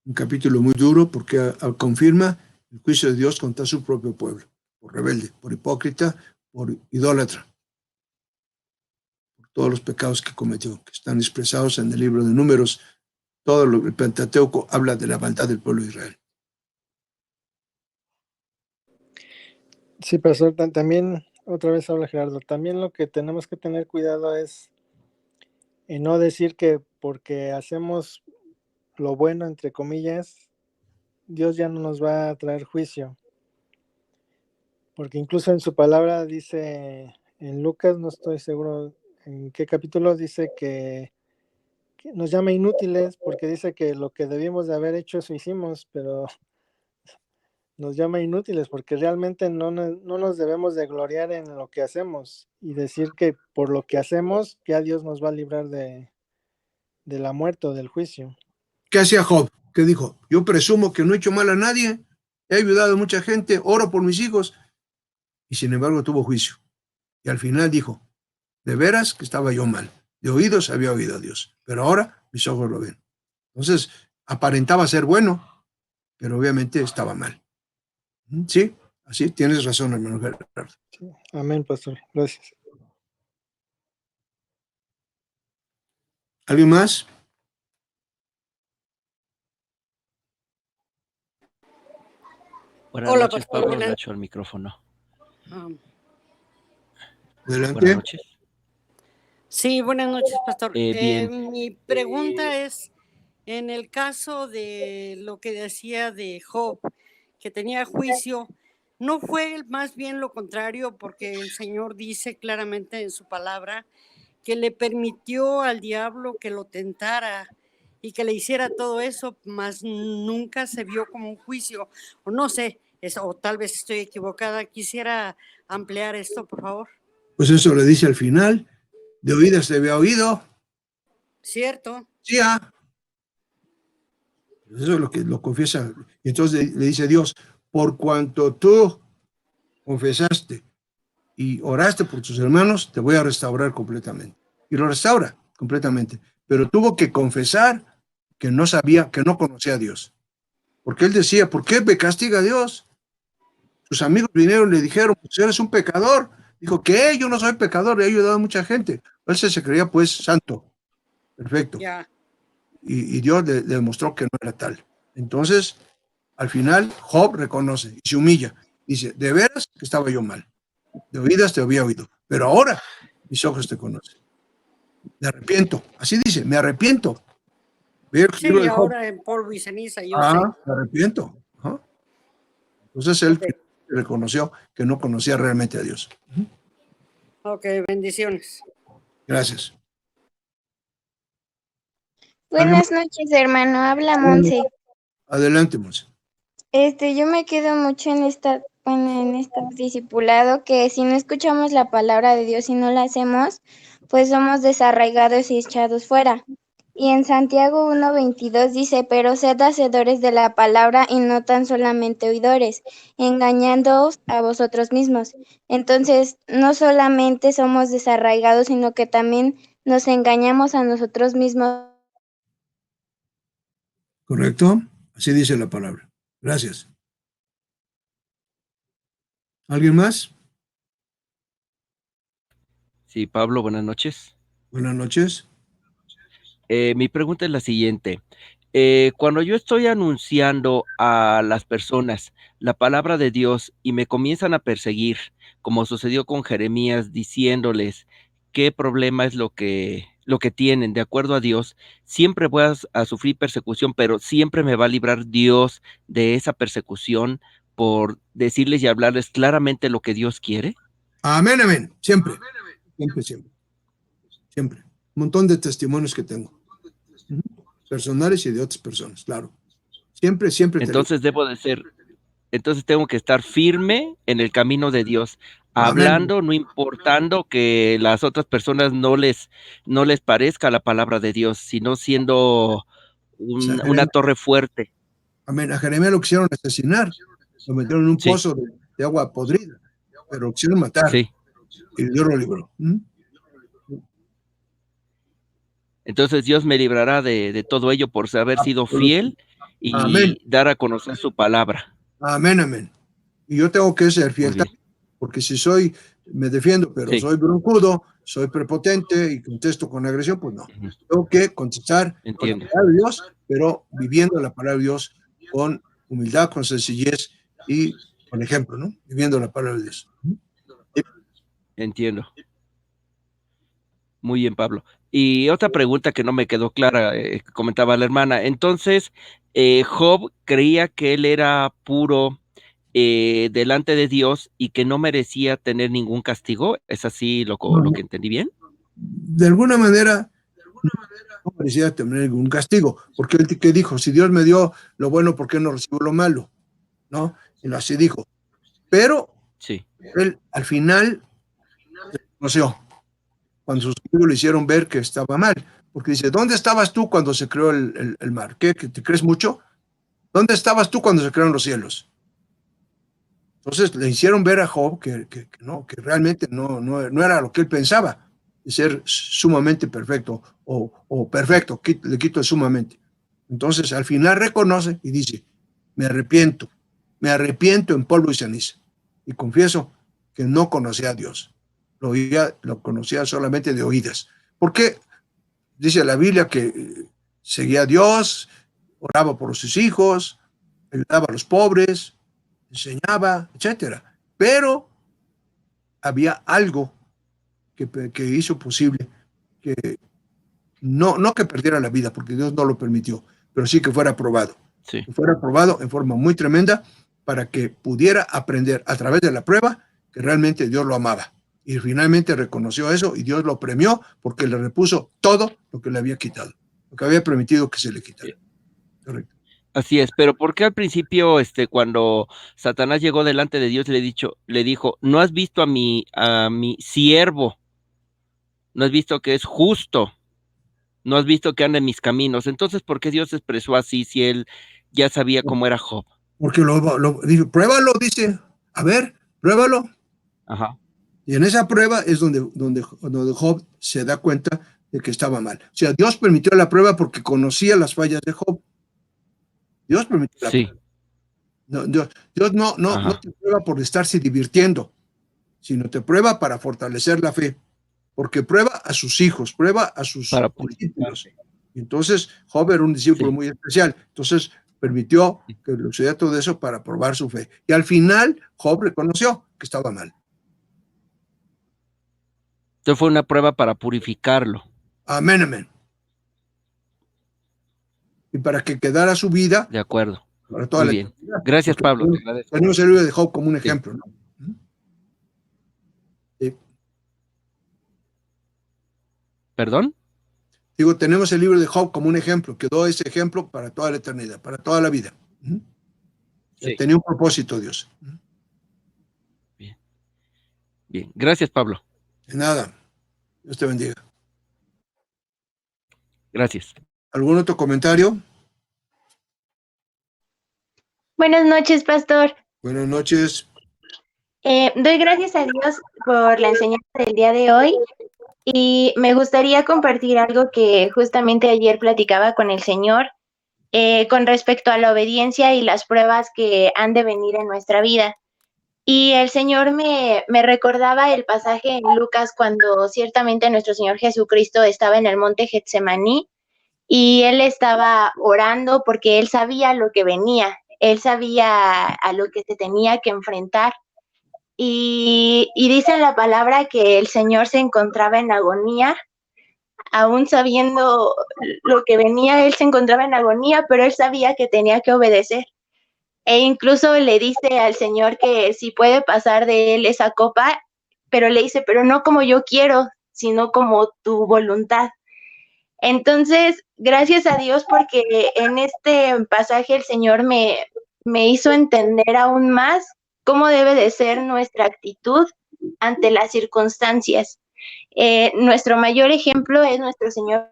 Un capítulo muy duro porque confirma el juicio de Dios contra su propio pueblo, por rebelde, por hipócrita, por idólatra, por todos los pecados que cometió, que están expresados en el libro de Números. Todo el Pentateuco habla de la maldad del pueblo de Israel. Sí, pastor, también, otra vez habla Gerardo, también lo que tenemos que tener cuidado es en no decir que porque hacemos lo bueno, entre comillas, Dios ya no nos va a traer juicio. Porque incluso en su palabra dice, en Lucas, no estoy seguro en qué capítulo, dice que nos llama inútiles porque dice que lo que debimos de haber hecho eso hicimos, pero nos llama inútiles porque realmente no nos debemos de gloriar en lo que hacemos y decir que por lo que hacemos ya Dios nos va a librar de la muerte o del juicio. ¿Qué hacía Job? ¿Qué dijo? Yo presumo que no he hecho mal a nadie, he ayudado a mucha gente, oro por mis hijos, y sin embargo tuvo juicio. Y al final dijo, de veras que estaba yo mal, de oídos había oído a Dios, pero ahora mis ojos lo ven. Entonces, aparentaba ser bueno, pero obviamente estaba mal. Sí, así tienes razón, hermano Gerardo. Sí. Amén, pastor. Gracias. ¿Alguien más? Buenas Hola, noches, pastor. Pablo Buenas, Gacho al micrófono. Adelante. Buenas noches. sí, buenas noches, pastor. Bien. Mi pregunta es, en el caso de lo que decía de Job, que tenía juicio, ¿no fue más bien lo contrario? Porque el Señor dice claramente en su palabra que le permitió al diablo que lo tentara y que le hiciera todo eso, mas nunca se vio como un juicio. O no sé, o tal vez estoy equivocada. Quisiera ampliar esto, por favor. Pues eso le dice al final, de oídas se había oído. ¿Cierto? Sí, eso es lo que lo confiesa. Y entonces le dice Dios, por cuanto tú confesaste y oraste por tus hermanos, te voy a restaurar completamente. Y lo restaura completamente. Pero tuvo que confesar que no sabía, que no conocía a Dios. Porque él decía, ¿por qué me castiga Dios? Sus amigos vinieron y le dijeron, pues eres un pecador. Dijo, ¿qué? Yo no soy pecador, he ayudado a mucha gente. Él se creía pues santo, perfecto. Ya. Y Dios le demostró que no era tal. Entonces, al final, Job reconoce y se humilla. Dice, de veras que estaba yo mal. De oídas te había oído, pero ahora mis ojos te conocen. Me arrepiento. Así dice, me arrepiento. Ve el libro Sí, de Job. ahora en polvo y ceniza, yo sé. Me arrepiento. Ajá. Entonces él Ok. reconoció que no conocía realmente a Dios. Ok, bendiciones. Gracias. Buenas noches, hermano. Habla Monse. Adelante, Monse. Yo me quedo mucho en en este discipulado que si no escuchamos la palabra de Dios y no la hacemos, pues somos desarraigados y echados fuera. Y en Santiago 1:22 dice, pero sed hacedores de la palabra y no tan solamente oidores, engañándoos a vosotros mismos. Entonces, no solamente somos desarraigados, sino que también nos engañamos a nosotros mismos. ¿Correcto? Así dice la palabra. Gracias. ¿Alguien más? Sí, Pablo, buenas noches. Buenas noches. Mi pregunta es la siguiente. Cuando yo estoy anunciando a las personas la palabra de Dios y me comienzan a perseguir, como sucedió con Jeremías, diciéndoles qué problema es lo que tienen de acuerdo a Dios, siempre voy a sufrir persecución, pero siempre me va a librar Dios de esa persecución por decirles y hablarles claramente lo que Dios quiere. Amén, amén. Siempre. Siempre, siempre. Siempre. Un montón de testimonios que tengo. Personales y de otras personas, claro. Siempre, siempre. Entonces entonces tengo que estar firme en el camino de Dios, Amén. hablando, no importando que las otras personas no les parezca la palabra de Dios, sino siendo una torre fuerte. Amén. A Jeremías lo quisieron asesinar, lo metieron en un Sí. pozo de agua podrida, pero lo quisieron matar. Sí. Y Dios lo libró. Entonces Dios me librará de todo ello por haber sido fiel y Amén. dar a conocer su palabra. Amén, amén. Y yo tengo que ser fiel. porque si me defiendo, pero Sí. soy broncudo, soy prepotente y contesto con agresión, pues no. Tengo que contestar con la Entiendo. palabra de Dios, pero viviendo la palabra de Dios con humildad, con sencillez y con ejemplo, ¿no? Viviendo la palabra de Dios. Entiendo. Muy bien, Pablo. Y otra pregunta que no me quedó clara, que comentaba la hermana. Entonces, Job creía que él era puro delante de Dios y que no merecía tener ningún castigo. ¿Es así lo que entendí bien? De alguna manera, no merecía tener ningún castigo, porque él que dijo, si Dios me dio lo bueno, ¿por qué no recibo lo malo? ¿No? Y así dijo. Pero Sí. él al final reconoció, cuando sus amigos le hicieron ver que estaba mal, porque dice, ¿dónde estabas tú cuando se creó el mar? ¿Qué? ¿Que te crees mucho? ¿Dónde estabas tú cuando se crearon los cielos? Entonces le hicieron ver a Job que no, que realmente no era lo que él pensaba, de ser sumamente perfecto o perfecto, le quito el sumamente. Entonces al final reconoce y dice, me arrepiento en polvo y ceniza, y confieso que no conocía a Dios, lo conocía solamente de oídas. Porque dice la Biblia que seguía a Dios, oraba por sus hijos, ayudaba a los pobres, enseñaba, etcétera. Pero había algo que hizo posible que no que perdiera la vida, porque Dios no lo permitió, pero sí que fuera probado. Sí. Que fuera probado en forma muy tremenda para que pudiera aprender a través de la prueba que realmente Dios lo amaba. Y finalmente reconoció eso y Dios lo premió porque le repuso todo lo que le había quitado, lo que había permitido que se le quitara. Correcto. Así es, pero ¿por qué al principio, cuando Satanás llegó delante de Dios, le dijo, no has visto a mi siervo, no has visto que es justo, no has visto que anda en mis caminos? Entonces, ¿por qué Dios se expresó así si él ya sabía cómo era Job? Porque dice, pruébalo, dice, a ver, pruébalo. Ajá. Y en esa prueba es donde Job se da cuenta de que estaba mal. O sea, Dios permitió la prueba porque conocía las fallas de Job. Dios permitió la Sí. prueba. No, Dios no te prueba por estarse divirtiendo, sino te prueba para fortalecer la fe, porque prueba a sus hijos, prueba a sus Para discípulos. Entonces, Job era un discípulo muy especial. Entonces, permitió que le sucediera todo eso para probar su fe. Y al final, Job reconoció que estaba mal. Entonces fue una prueba para purificarlo. Amén, amén. Y para que quedara su vida. De acuerdo. Para toda Muy la bien. eternidad. Gracias, Porque Pablo. Te agradezco. tenemos el libro de Job como un ejemplo, ¿no? Sí. ¿Perdón? Digo, tenemos el libro de Job como un ejemplo, quedó ese ejemplo para toda la eternidad, para toda la vida. Sí. Tenía un propósito Dios. Bien. Bien. Gracias, Pablo. De nada. Dios te bendiga. Gracias. ¿Algún otro comentario? Buenas noches, pastor. Buenas noches. Doy gracias a Dios por la enseñanza del día de hoy y me gustaría compartir algo que justamente ayer platicaba con el Señor con respecto a la obediencia y las pruebas que han de venir en nuestra vida. Y el Señor me recordaba el pasaje en Lucas cuando ciertamente nuestro Señor Jesucristo estaba en el monte Getsemaní y Él estaba orando porque Él sabía lo que venía, Él sabía a lo que se tenía que enfrentar. Y dice en la palabra que el Señor se encontraba en agonía, aún sabiendo lo que venía, Él se encontraba en agonía, pero Él sabía que tenía que obedecer. E incluso le dice al Señor que si puede pasar de Él esa copa, pero le dice, pero no como yo quiero, sino como tu voluntad. Entonces, gracias a Dios porque en este pasaje el Señor me hizo entender aún más cómo debe de ser nuestra actitud ante las circunstancias. Nuestro mayor ejemplo es nuestro Señor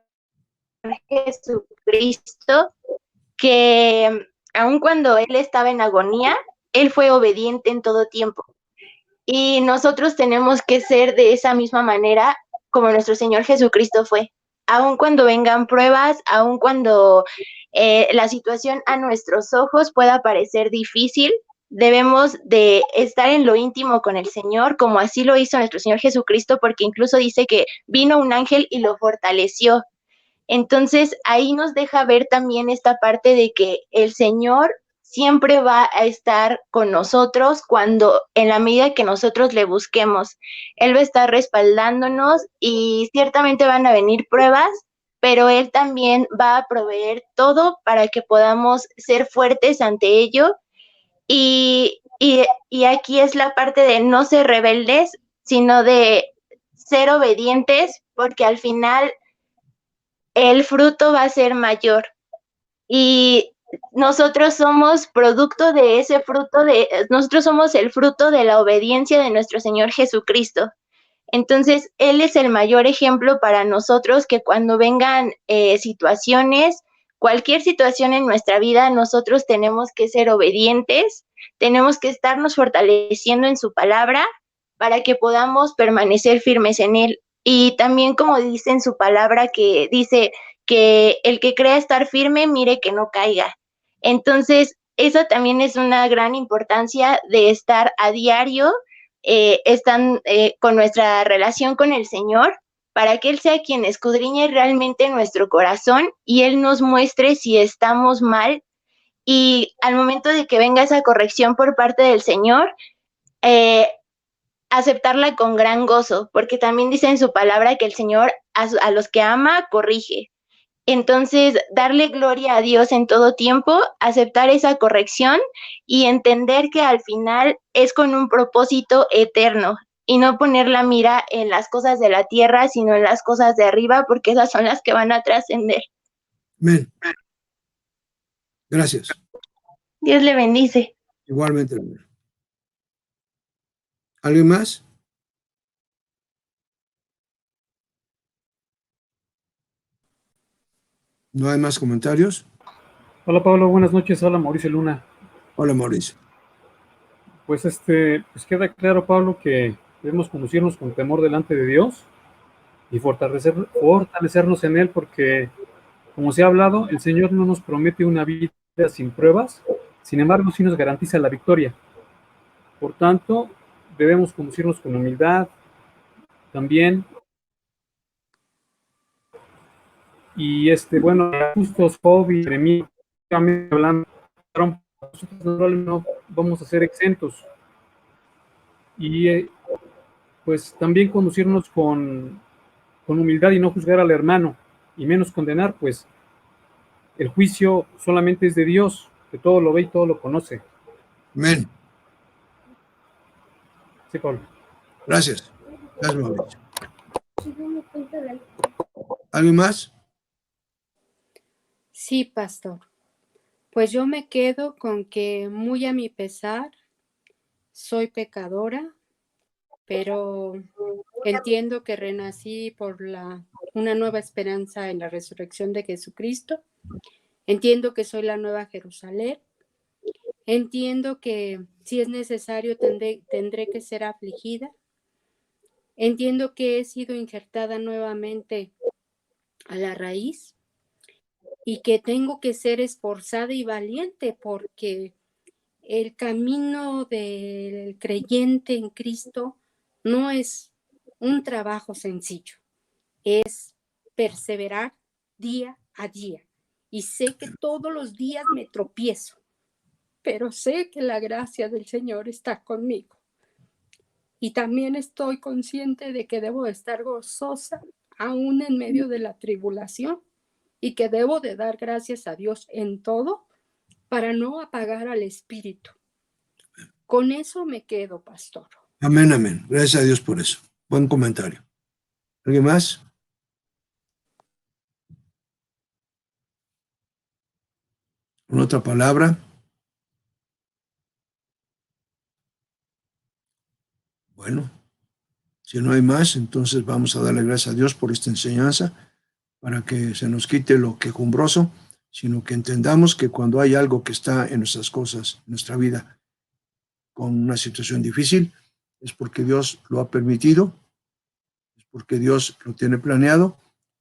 Jesucristo, que aun cuando Él estaba en agonía, Él fue obediente en todo tiempo. Y nosotros tenemos que ser de esa misma manera como nuestro Señor Jesucristo fue. Aun cuando vengan pruebas, aun cuando la situación a nuestros ojos pueda parecer difícil, debemos de estar en lo íntimo con el Señor, como así lo hizo nuestro Señor Jesucristo, porque incluso dice que vino un ángel y lo fortaleció. Entonces, ahí nos deja ver también esta parte de que el Señor siempre va a estar con nosotros cuando, en la medida que nosotros le busquemos. Él va a estar respaldándonos y ciertamente van a venir pruebas, pero Él también va a proveer todo para que podamos ser fuertes ante ello. Y aquí es la parte de no ser rebeldes, sino de ser obedientes, porque al final el fruto va a ser mayor. Y nosotros somos producto de ese fruto, nosotros somos el fruto de la obediencia de nuestro Señor Jesucristo. Entonces, Él es el mayor ejemplo para nosotros, que cuando vengan situaciones, cualquier situación en nuestra vida, nosotros tenemos que ser obedientes, tenemos que estarnos fortaleciendo en su palabra para que podamos permanecer firmes en Él. Y también, como dice en su palabra, que dice que el que crea estar firme, mire que no caiga. Entonces, eso también es una gran importancia de estar a diario, están con nuestra relación con el Señor, para que Él sea quien escudriñe realmente nuestro corazón y Él nos muestre si estamos mal. Y al momento de que venga esa corrección por parte del Señor, aceptarla con gran gozo, porque también dice en su palabra que el Señor a los que ama, corrige. Entonces, darle gloria a Dios en todo tiempo, aceptar esa corrección y entender que al final es con un propósito eterno y no poner la mira en las cosas de la tierra, sino en las cosas de arriba, porque esas son las que van a trascender. Amén. Gracias. Dios le bendice. Igualmente, hermano. ¿Alguien más? ¿No hay más comentarios? Hola Pablo, buenas noches. Hola Mauricio Luna. Hola, Mauricio. Pues pues queda claro, Pablo, que debemos conducirnos con temor delante de Dios y fortalecernos en Él, porque, como se ha hablado, el Señor no nos promete una vida sin pruebas, sin embargo, sí nos garantiza la victoria. Por tanto, debemos conducirnos con humildad también. Y bueno, justos, Job y Jeremías, hablando, nosotros no vamos a ser exentos. Y pues también conducirnos con humildad y no juzgar al hermano, y menos condenar, pues el juicio solamente es de Dios, que todo lo ve y todo lo conoce. Amén. Sí, Pablo. Gracias. Gracias, Mauricio. ¿Alguien más? Sí, pastor. Pues yo me quedo con que muy a mi pesar soy pecadora, pero entiendo que renací por una nueva esperanza en la resurrección de Jesucristo. Entiendo que soy la nueva Jerusalén. Entiendo que si es necesario tendré que ser afligida. Entiendo que he sido injertada nuevamente a la raíz y que tengo que ser esforzada y valiente, porque el camino del creyente en Cristo no es un trabajo sencillo, es perseverar día a día. Y sé que todos los días me tropiezo, pero sé que la gracia del Señor está conmigo. Y también estoy consciente de que debo estar gozosa aún en medio de la tribulación, y que debo de dar gracias a Dios en todo para no apagar al espíritu. Con eso me quedo, pastor. Amén, amén. Gracias a Dios por eso. Buen comentario. ¿Alguien más? ¿Una otra palabra? Bueno, si no hay más, entonces vamos a darle gracias a Dios por esta enseñanza, para que se nos quite lo quejumbroso, sino que entendamos que cuando hay algo que está en nuestras cosas, en nuestra vida, con una situación difícil, es porque Dios lo ha permitido, es porque Dios lo tiene planeado,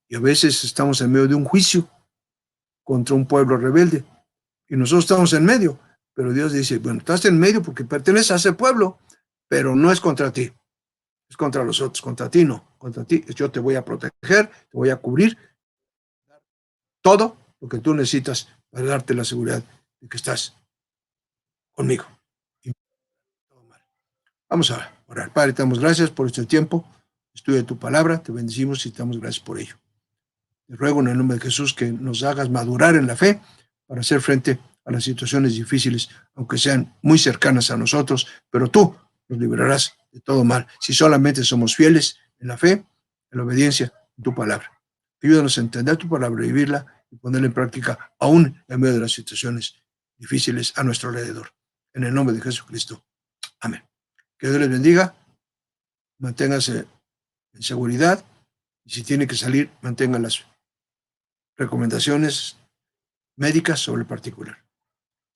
y a veces estamos en medio de un juicio contra un pueblo rebelde, y nosotros estamos en medio, pero Dios dice, bueno, estás en medio porque perteneces a ese pueblo, pero no es contra ti, es contra los otros, contra ti no, contra ti yo te voy a proteger, te voy a cubrir, todo lo que tú necesitas para darte la seguridad de que estás conmigo. Vamos a orar. Padre, te damos gracias por este tiempo, estudio de tu palabra, te bendecimos y te damos gracias por ello. Te ruego en el nombre de Jesús que nos hagas madurar en la fe para hacer frente a las situaciones difíciles, aunque sean muy cercanas a nosotros, pero tú nos librarás de todo mal si solamente somos fieles en la fe, en la obediencia, en tu palabra. Ayúdanos a entender tu palabra, vivirla y ponerla en práctica aún en medio de las situaciones difíciles a nuestro alrededor. En el nombre de Jesucristo. Amén. Que Dios les bendiga, manténgase en seguridad y si tiene que salir, mantenga las recomendaciones médicas sobre el particular.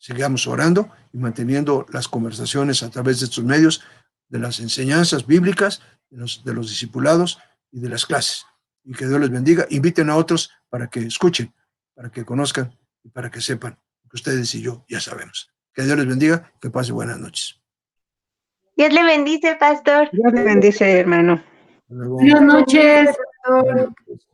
Sigamos orando y manteniendo las conversaciones a través de estos medios, de las enseñanzas bíblicas, de los discipulados y de las clases. Y que Dios les bendiga. Inviten a otros para que escuchen, para que conozcan y para que sepan que ustedes y yo ya sabemos. Que Dios les bendiga, que pase buenas noches. Dios le bendice, pastor. Dios le bendice, hermano. Buenas noches. Buenas noches.